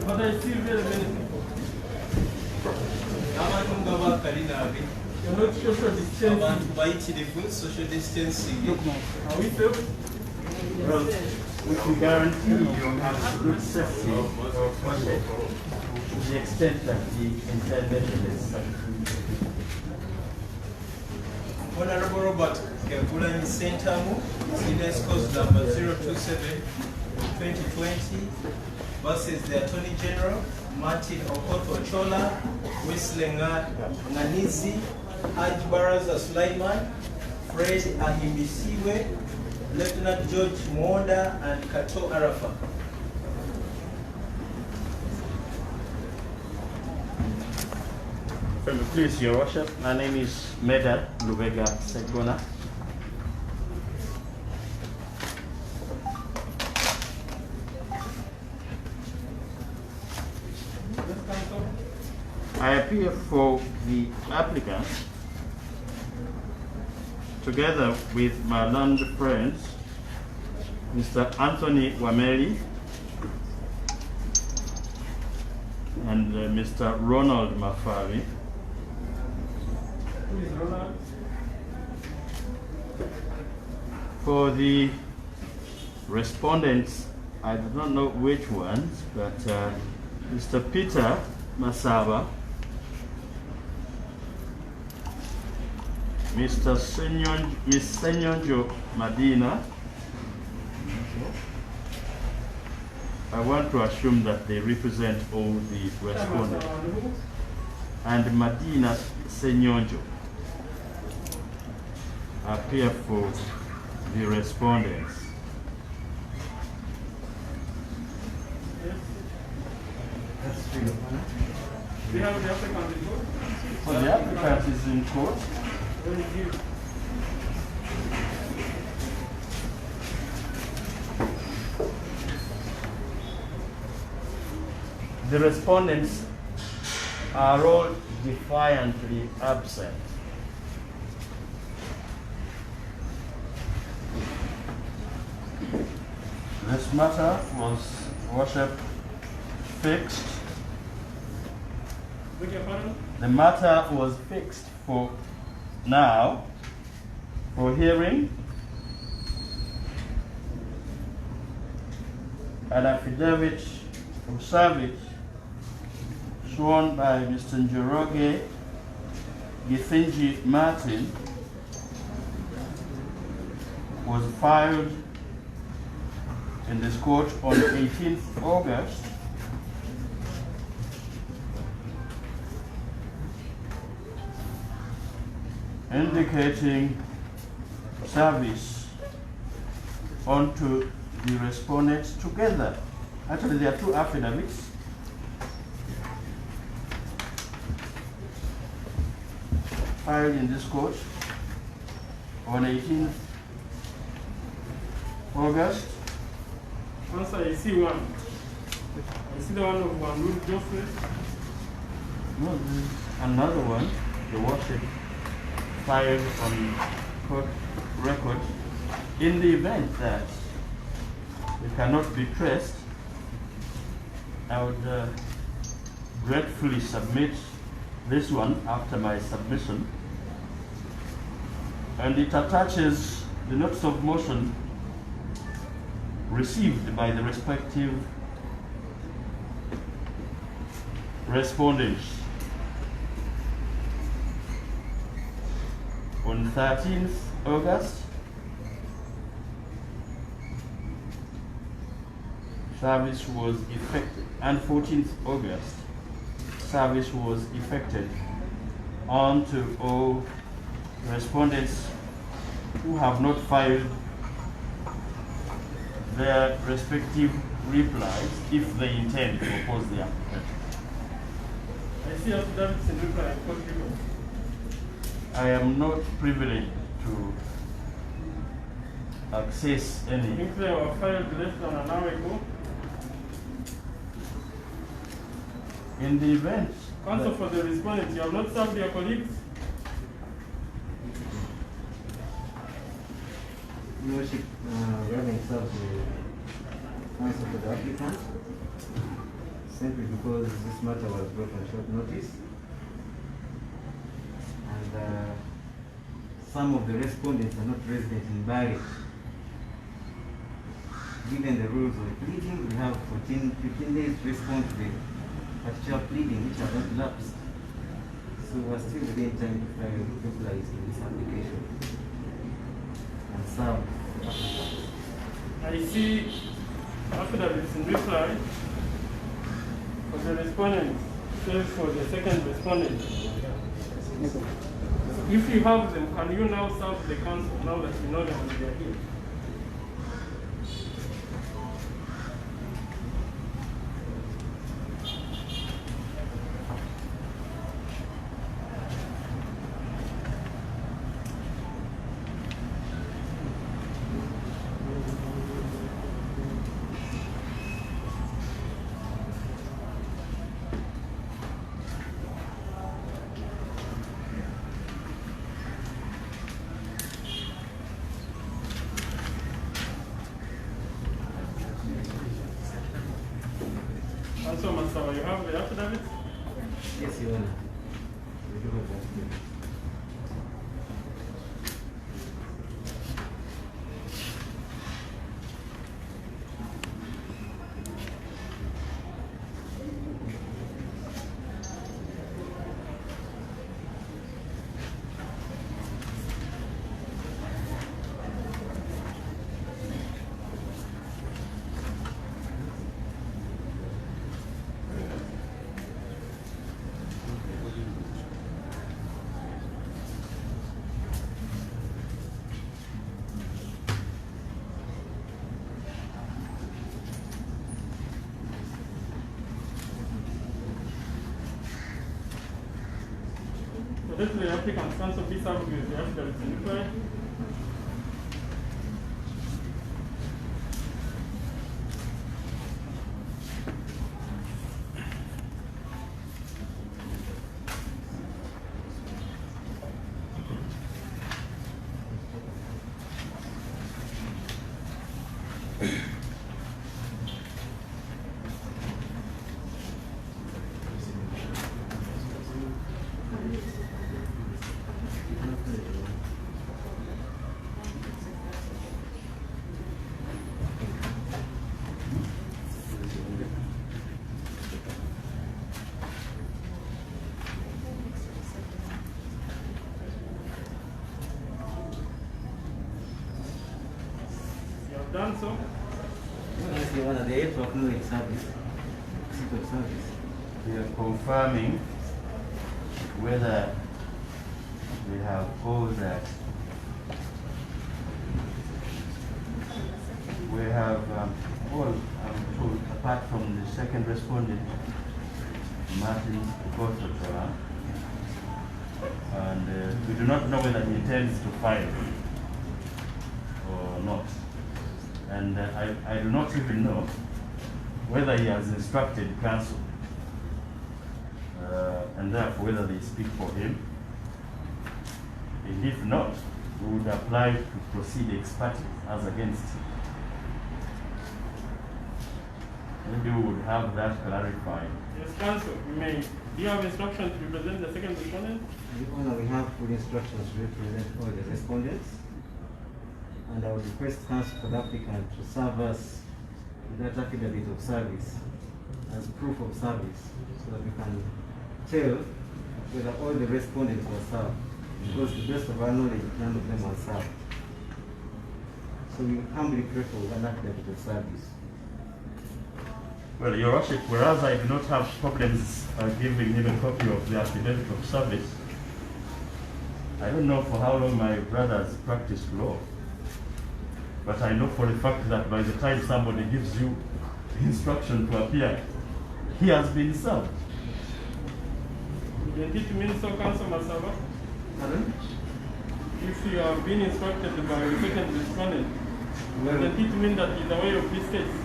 But I feel very benefit. You're not social distancing. Social distancing. Are we safe? Well, we can guarantee you have good safety to the extent that the intervention is Honorable Robert Kagulani Sentamu, Senior Scores number 027 2020 versus the Attorney General Martin Okoto Chola, Wislenga Nganizi, Haji Baraza Sulaiman, Fred Ahimbisiwe, Lieutenant George Mwonda, and Kato Arafa. Please, Your Worship, my name is Mbale Lubega Segona. I appear for the applicant together with my learned friends, Mr. Anthony Wameli and Mr. Ronald Mafari. Who is Ronald? For the respondents, I do not know which ones, but Mr. Peter Masaba, Miss Senyonjo Madina. I want to assume that they represent all the respondents. And Madina Senyonjo appear for the respondents. We have the applicant in court. So the applicant is in court. Where is he? The respondents are all defiantly absent. This matter was, Worship, fixed. Beg your pardon? The matter was fixed for now, for hearing. An affidavit of service sworn by Mr. Njoroge Githinji Martin was filed in this court on 18th August indicating service onto the respondents together. Actually, there are two affidavits. Filed in this court on 18th August. Answer, I see one. I see the one of Wamud Joffrey. No, there's another one, the worship filed on court record. In the event that it cannot be traced, I would gratefully submit this one after my submission. And it attaches the notes of motion received by the respective respondents on 13th August. Service was effected, and 14th August, service was effected on to all respondents who have not filed their respective replies if they intend to oppose the application. I see affidavits in reply in court record. I am not privileged to access any. If they were filed less than an hour ago. In the event. Counsel for the respondent, you have not served your colleagues? Your Worship, we haven't served the counsel for the applicant simply because this matter was brought on short notice. And some of the respondents are not resident in Mbale. Given the rules of pleading, we have 15 days to respond to the actual pleading, which are not lapsed. So we're still within time to file replies in this application and serve the applicant. I see affidavits in reply for the respondent, says for the second respondent. If you have them, can you now serve the counsel now that you know them and they are here? So, Masawa, you have the affidavit? Yes, Your Honor. We do have that. So this is the applicant's counsel, please serve with the affidavit in reply. Done so? Yes, Your Honor, the 8th of May service, seat of service. We are confirming whether we have all that. We have all, I'm told, apart from the second respondent, Martin Kototola, and we do not know whether he intends to file or not. And I do not even know whether he has instructed counsel, and therefore whether they speak for him. And if not, we would apply to proceed ex parte as against him. Maybe we would have that clarified. Yes, counsel, you may. Do you have instructions to represent the second respondent? Your Honor, we have full instructions to represent all the respondents. And I would request counsel for the applicant to serve us with that affidavit of service as proof of service so that we can tell whether all the respondents were served. Because to the best of our knowledge, none of them were served. So we humbly pray for an affidavit of service. Well, Your Worship, whereas I do not have problems giving him a copy of the affidavit of service, I don't know for how long my brother has practiced law. But I know for a fact that by the time somebody gives you instruction to appear, he has been served. Did it mean so, Council Masaba? Pardon? If you have been instructed by the second respondent, Well, does it mean that he's aware of this case?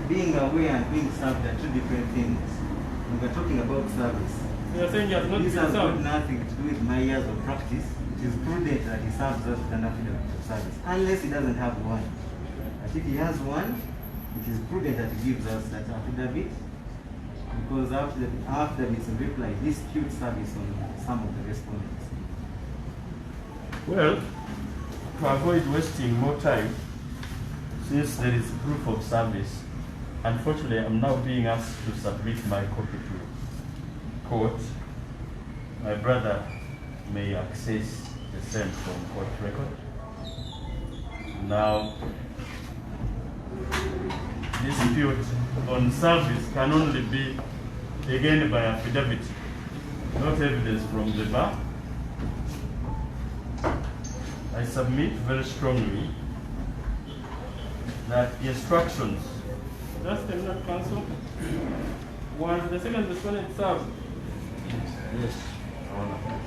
being aware and being served are two different things. When we're talking about service, You are saying he has not been this has got served. nothing to do with my years of practice. It is prudent that he serves us with an affidavit of service, unless he doesn't have one. But if he has one, it is prudent that he gives us that affidavit, because after affidavits in reply dispute service on some of the respondents. Well, to avoid wasting more time, since there is proof of service, unfortunately I'm now being asked to submit my copy to court. My brother may access the same from court record. Now, dispute on service can only be again by affidavit, not evidence from the bar. I submit very strongly that instructions. Just a minute, Council. Was the second respondent served? Yes, Your Honor.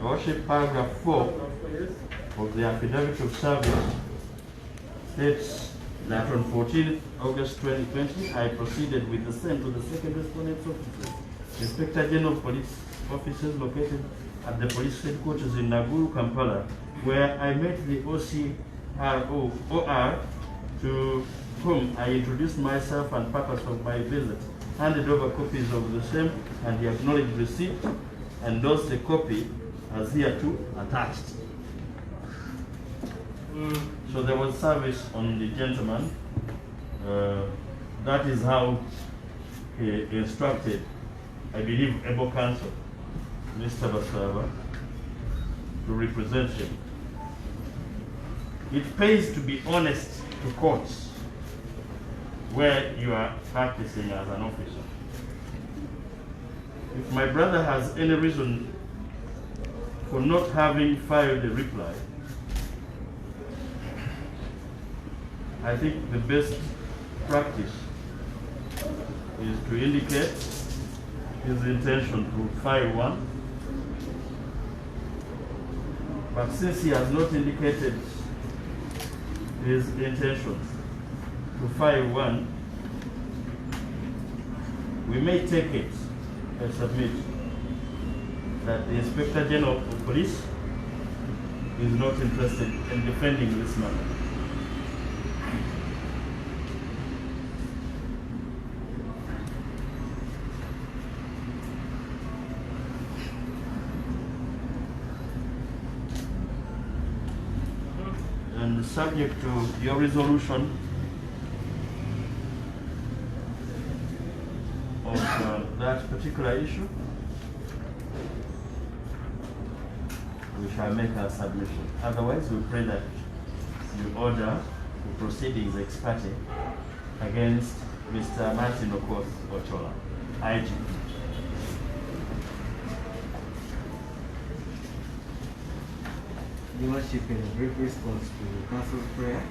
Your Worship, paragraph 4 Yes. of the affidavit of service states that on 14th August 2020, I proceeded with the same to the second respondent's offices. Inspector General of Police offices located at the police headquarters in Naguru, Kampala, where I met the OR to whom I introduced myself and purpose of my visit, handed over copies of the same, and he acknowledged receipt, endorsed the copy as hereto attached. So there was service on the gentleman. That is how he instructed, I believe, able counsel, Mr. Basava, to represent him. It pays to be honest to courts where you are practicing as an officer. If my brother has any reason for not having filed a reply, I think the best practice is to indicate his intention to file one. But since he has not indicated his intention to file one, we may take it and submit that the Inspector General of Police is not interested in defending this matter. And subject to your resolution of that particular issue, we shall make our submission. Otherwise, we pray that you order the proceedings ex parte against Mr. Martin Okoth Ochola, IGP. Your Worship, in a brief response to the Council's prayer,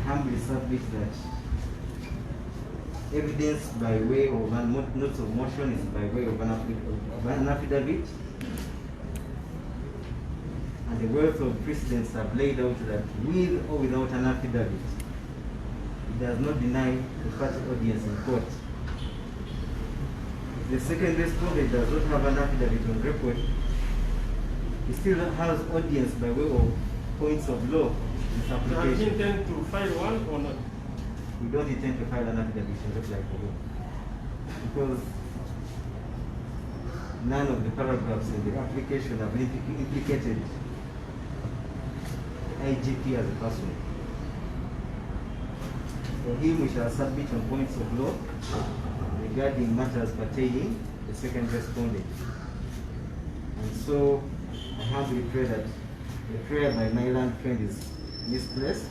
I humbly submit that evidence by way of notes of motion is by way of an affidavit, and the wealth of precedents have laid out that with or without an affidavit, it does not deny the party audience in court. The second respondent does not have an affidavit on record, he still has audience by way of points of law in this Do you application. intend to file one or not? We don't intend to file an affidavit in reply for law, because none of the paragraphs in the application have implicated IGP as a person. For him, we shall submit on points of law regarding matters pertaining the second respondent. And so I humbly pray that the prayer by my land friend is misplaced,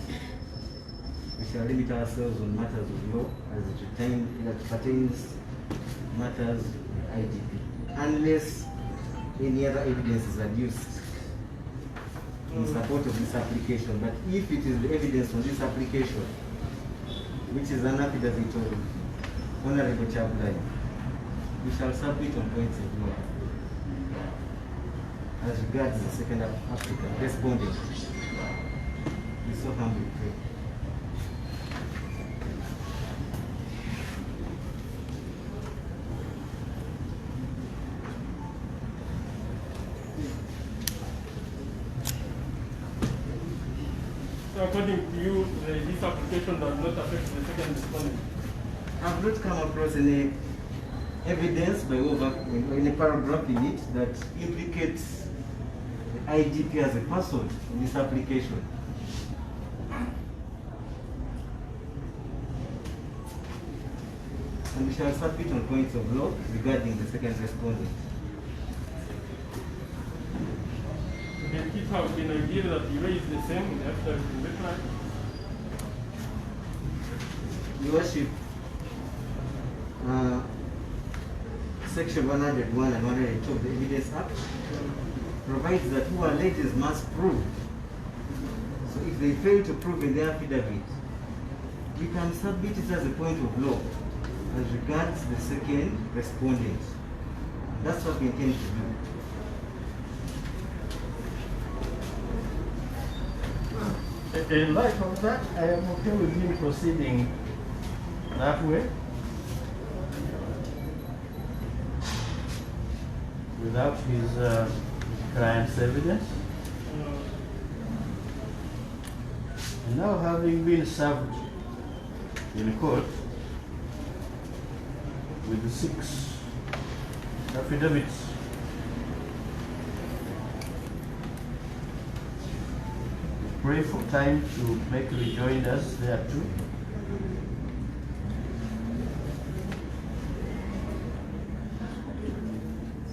we shall limit ourselves on matters of law as it pertains matters of IDP, unless any other evidence is adduced in support of this application. But if it is the evidence on this application, which is an affidavit of Honorable Chaplain, we shall submit on points of law. As regards the second applicant, respondent, we so humbly pray. So according to you, this application does not affect the second respondent? I've not come across any evidence in a paragraph in it that implicates the IDP as a person in this application. And we shall submit on points of law regarding the second respondent. Then it has been ideal that you raise the same after the reply? Your Worship, Section 101 and 102 of the Evidence Act provides that who alleges must prove. So if they fail to prove in their affidavit, we can submit it as a point of law as regards the second respondent. That's what we intend to do. In light of that, I am okay with him proceeding that way, without his client's evidence. And now, having been served in court with the 6 affidavits, pray for time to make rejoinders there too.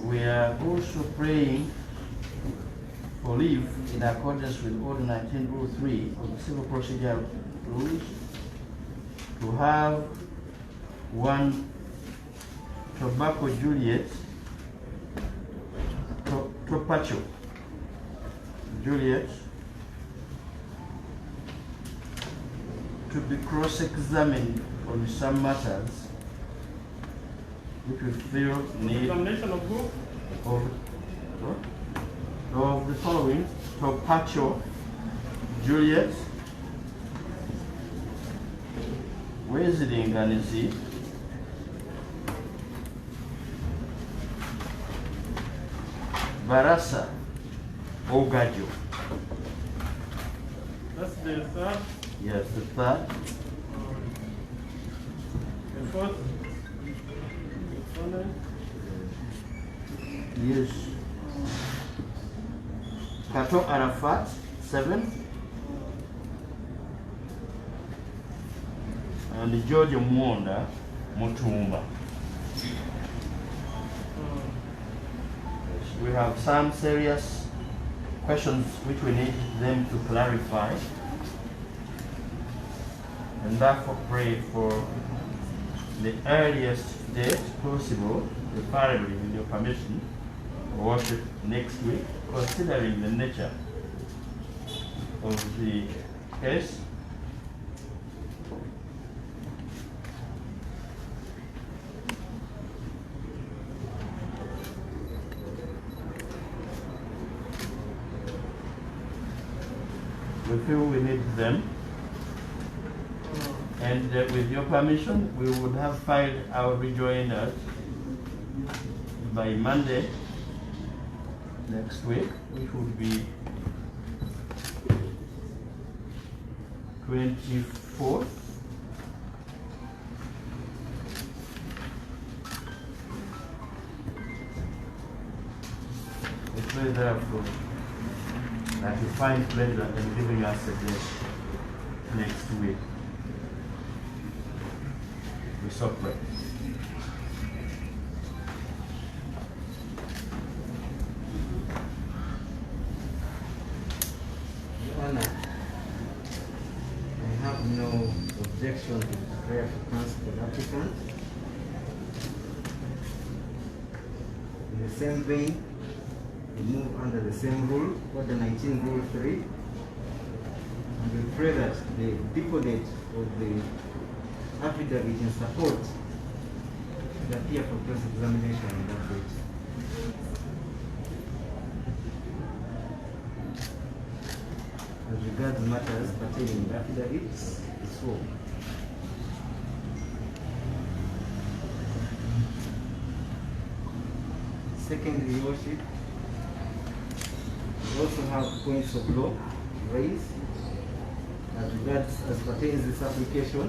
We are also praying for leave in accordance with Order 1903 of the Civil Procedure Rules to have one Tobacco Juliet, Topacho Juliet, to be cross-examined on some matters which we feel need Examination of who? of the following: Topacho Juliet, Wezilinganizi, Barasa Ogajo. That's the third. Yes, the third. The fourth. Respondent. Yes. Kato Arafat, 7. And George Mwonda Mutumba. We have some serious questions which we need them to clarify, and therefore pray for the earliest date possible, preferably with your permission, worship next week, considering the nature of the case. We feel we need them, and with your permission, we would have filed our rejoinders by Monday next week, which would be 24th. We pray therefore that you find pleasure in giving us a day next week. We so pray. Your Honor, I have no same vein, we move under the same rule, Order 19, Rule 3. And we pray that the deponent of the affidavit in support should appear for cross-examination on that date. As regards matters pertaining to affidavits, it's so. Secondly, Your Worship, we also have points of law raised as regards as pertains this application,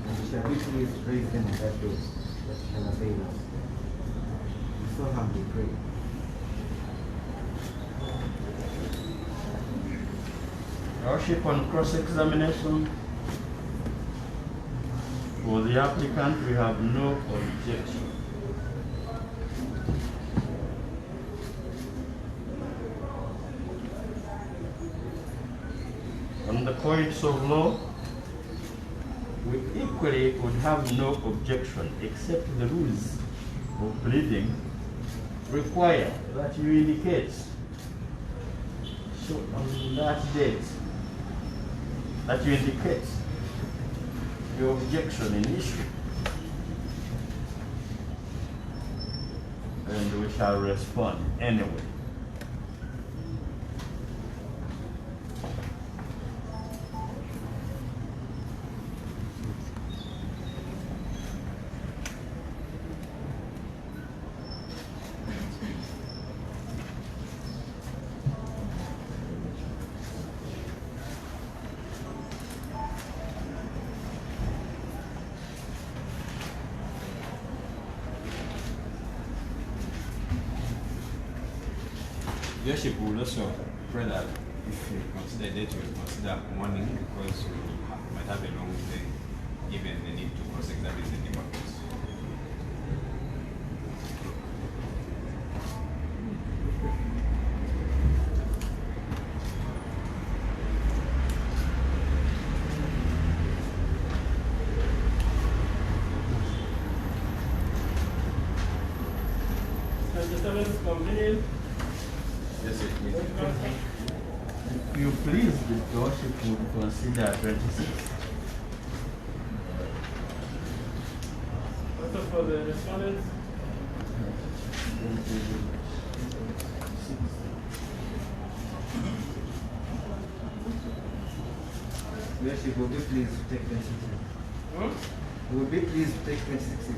and we shall be pleased to raise them on that day that shall avail us. We so humbly pray. Your Worship, on cross-examination for the applicant, we have no objection. On the points of law, we equally would have no objection, except the rules of pleading require that you indicate, so on that date, that you indicate your objection in issue, and we shall respond anyway. Your Worship will also pray that if you consider date, you will consider morning because we might have a long day given the need to cross-examine the departments. Convenient. Yes, it is. If you please, the Worship would consider 26. Also for the respondents. Your Worship, will be pleased to take 26. We will be pleased to take 26.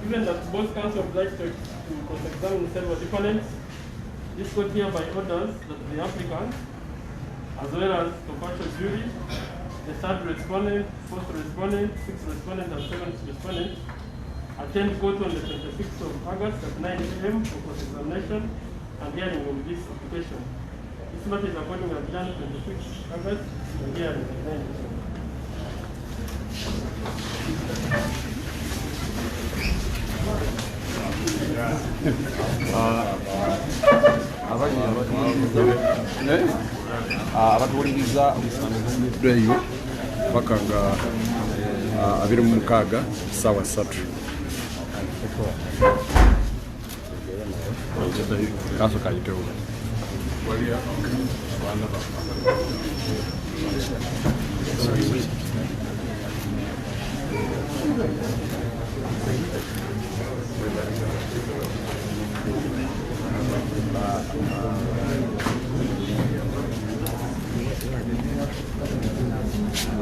Given that both counsel would like to cross-examine several deponents, this court hereby orders that the applicant as well as to partial jury, the third respondent, fourth respondent, sixth respondent, and seventh respondent attend court on the 26th of August at 9 a.m. for cross-examination and hearing of this application. This matter is accordingly adjourned 26th August and hearing at 9 a.m. abatuwuliriza eyo paka nga 26 ssaawa 3 kaso kayitewo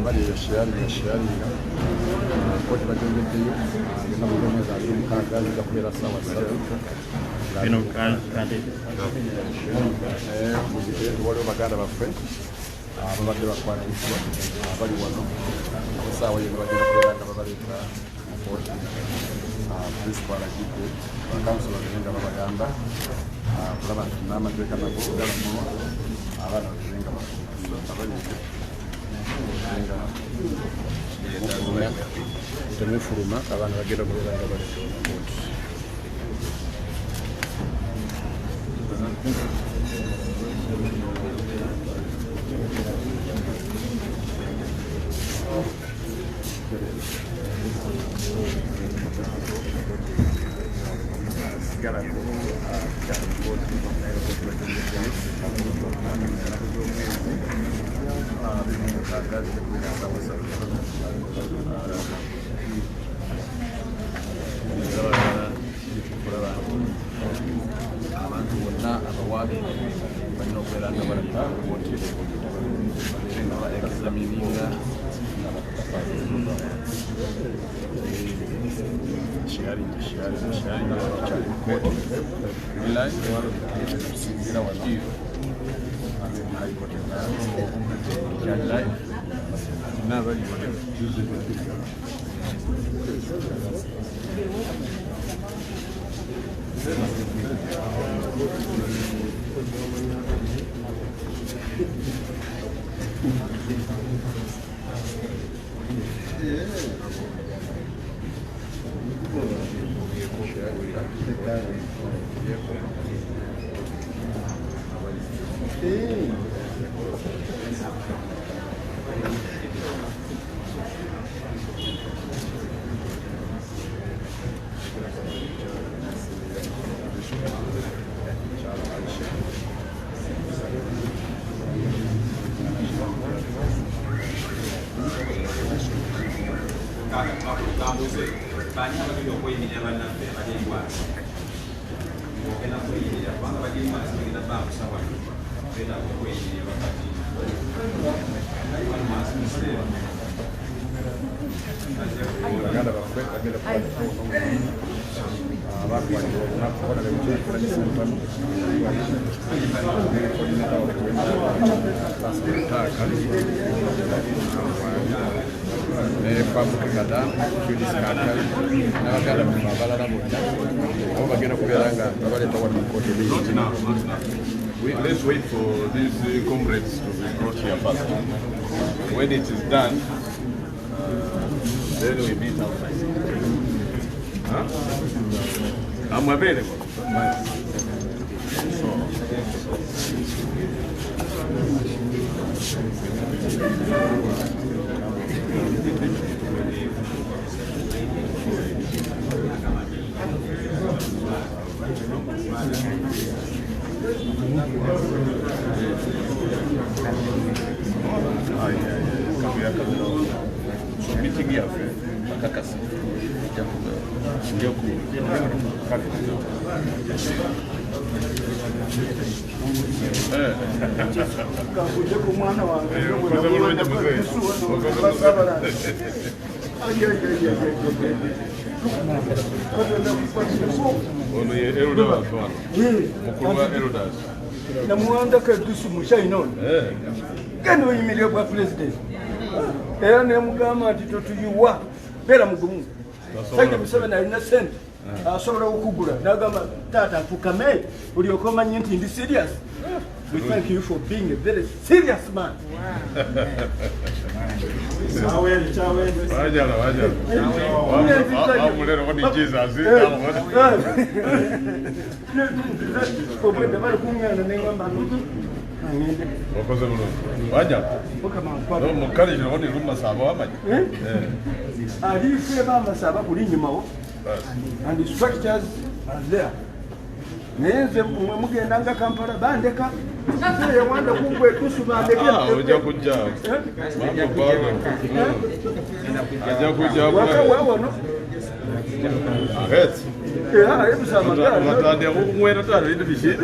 bali yasharinga koti bajongedeyo na mugomeza ali mukagazi gakulera sawa sawa bino kandi waliwo baganda baffe ababadde bakwatisibwa bali wano esaawa yeno bagenda kulera nga babaleeta mukoti principal agidde bakansula nga babagamba kulaba nti n'amateeka nago galamunwa abaana bazirenga temufuluma abaana bagenda kubeera nga baleeta omukooti abantu bonna abawaabi balina okubeera nga baleka kooti babeere nga baexamininga kusinzira wano nabali baganda baffe bagenda abakwatibwa olunaku kola bemukyekolagisentamu taaka nefabuke madam Judith Kakali n'abaganda baffe abalala bonna abo bagenda kubeera nga babaleeta wano mu kooti Let's wait for these comrades to be brought here first. When it is done, then we meet outside. Huh? I'm available. Meeting here, Makakasi. Ono ye Elders one. Mukulu wa Elders. namuwanda kadusu mushainono genda oyimirire bwa pulezidenti era nemugamba nti totuyuwa beera mugumu sajja Museveni alina sente asobola okugula nagamba taata nfukame olyoke omanye nti ndi serious. We thank you for being a very serious man. And the structures are there. Nenze mugenda nga Kampala bandeka yewanda kungwe tusubandeke ojja kujja ajja kujja wawono ahetse ebusama matande kumwera tano ndi bishira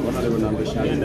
Honorable Number Shannon,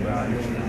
Right.